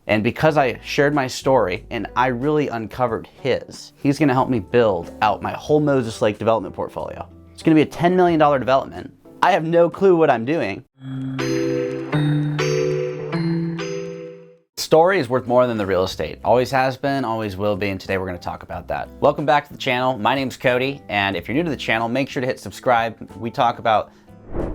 And because I shared my story and I really uncovered his, he's gonna help me build out my whole Moses Lake development portfolio. It's gonna be a $10 million development. I have no clue what I'm doing. Story is worth more than the real estate. Always has been, always will be, and today we're gonna talk about that. Welcome back to the channel. My name's Cody, and if you're new to the channel, make sure to hit subscribe. We talk about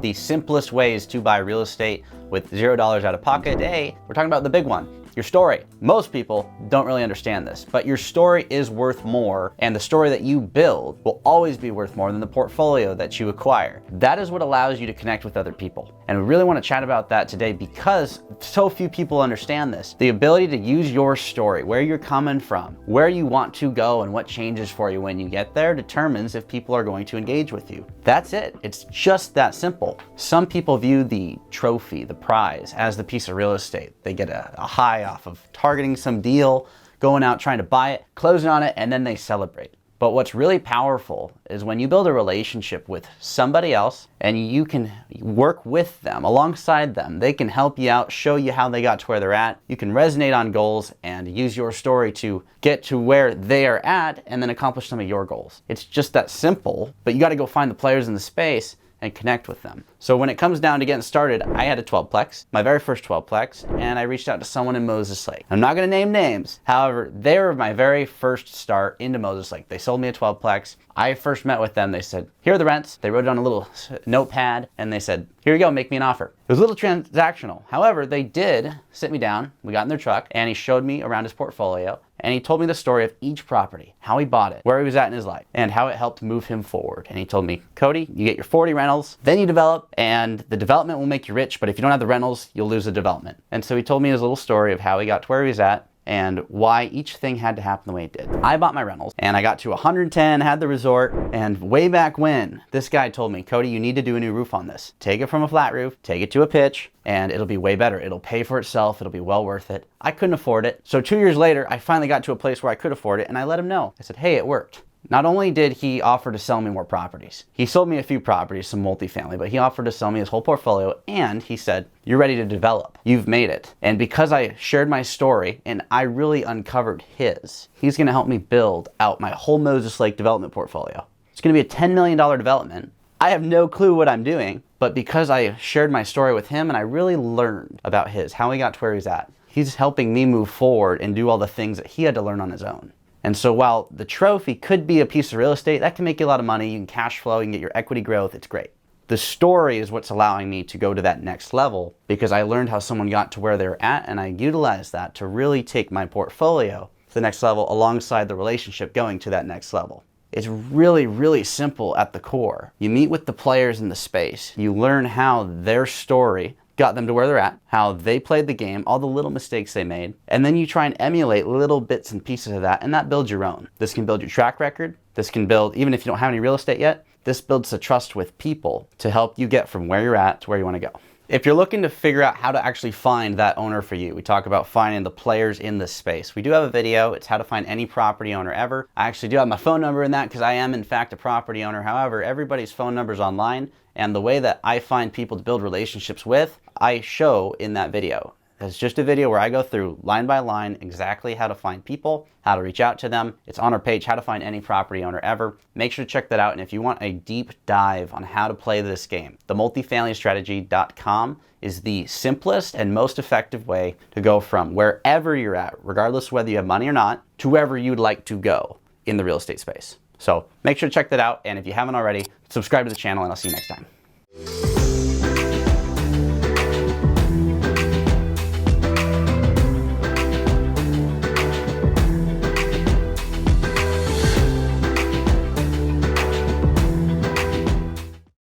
the simplest ways to buy real estate with $0 out of pocket. Today, we're talking about the big one, your story. Most people don't really understand this, but your story is worth more, and the story that you build will always be worth more than the portfolio that you acquire. That is what allows you to connect with other people. And we really want to chat about that today because so few people understand this. The ability to use your story, where you're coming from, where you want to go, and what changes for you when you get there determines if people are going to engage with you. That's it. It's just that simple. Some people view the trophy, the prize, as the piece of real estate. They get a high off of targeting some deal, going out trying to buy it, closing on it, and then they celebrate. But what's really powerful is when you build a relationship with somebody else and you can work with them, alongside them. They can help you out, show you how they got to where they're at. You can resonate on goals and use your story to get to where they are at and then accomplish some of your goals. It's just that simple, but you got to go find the players in the space and connect with them. So when it comes down to getting started, I had a 12-plex, my very first 12-plex, and I reached out to someone in Moses Lake. I'm not gonna name names. However, they were my very first start into Moses Lake. They sold me a 12-plex. I first met with them. They said, here are the rents. They wrote it on a little notepad and they said, here you go, make me an offer. It was a little transactional. However, they did sit me down. We got in their truck and he showed me around his portfolio and he told me the story of each property, how he bought it, where he was at in his life, and how it helped move him forward. And he told me, Cody, you get your 40 rentals, then you develop, and the development will make you rich, but if you don't have the rentals, you'll lose the development. And so he told me his little story of how he got to where he was at, and why each thing had to happen the way it did. I bought my rentals and I got to 110, had the resort, and way back when, this guy told me, Cody, you need to do a new roof on this. Take it from a flat roof, take it to a pitch, and it'll be way better. It'll pay for itself. It'll be well worth it. I couldn't afford it. So 2 years later, I finally got to a place where I could afford it and I let him know. I said, hey, it worked. Not only did he offer to sell me more properties, he sold me a few properties, some multifamily, but he offered to sell me his whole portfolio and he said, you're ready to develop. You've made it. And because I shared my story and I really uncovered his, he's gonna help me build out my whole Moses Lake development portfolio. It's gonna be a $10 million development. I have no clue what I'm doing, but because I shared my story with him and I really learned about his, how he got to where he's at, he's helping me move forward and do all the things that he had to learn on his own. And so while the trophy could be a piece of real estate, that can make you a lot of money, you can cash flow, you can get your equity growth, it's great. The story is what's allowing me to go to that next level because I learned how someone got to where they're at and I utilized that to really take my portfolio to the next level alongside the relationship going to that next level. It's really, really simple at the core. You meet with the players in the space, you learn how their story got them to where they're at, how they played the game, all the little mistakes they made, and then you try and emulate little bits and pieces of that, and that builds your own. This can build your track record. This can build, even if you don't have any real estate yet, this builds the trust with people to help you get from where you're at to where you want to go. If you're looking to figure out how to actually find that owner for you, we talk about finding the players in this space. We do have a video. It's how to find any property owner ever. I actually do have my phone number in that because I am in fact a property owner. However, everybody's phone number is online, and the way that I find people to build relationships with, I show in that video. It's just a video where I go through line by line exactly how to find people, how to reach out to them. It's on our page, how to find any property owner ever. Make sure to check that out. And if you want a deep dive on how to play this game, the multifamilystrategy.com is the simplest and most effective way to go from wherever you're at, regardless of whether you have money or not, to wherever you'd like to go in the real estate space. So make sure to check that out. And if you haven't already, subscribe to the channel and I'll see you next time.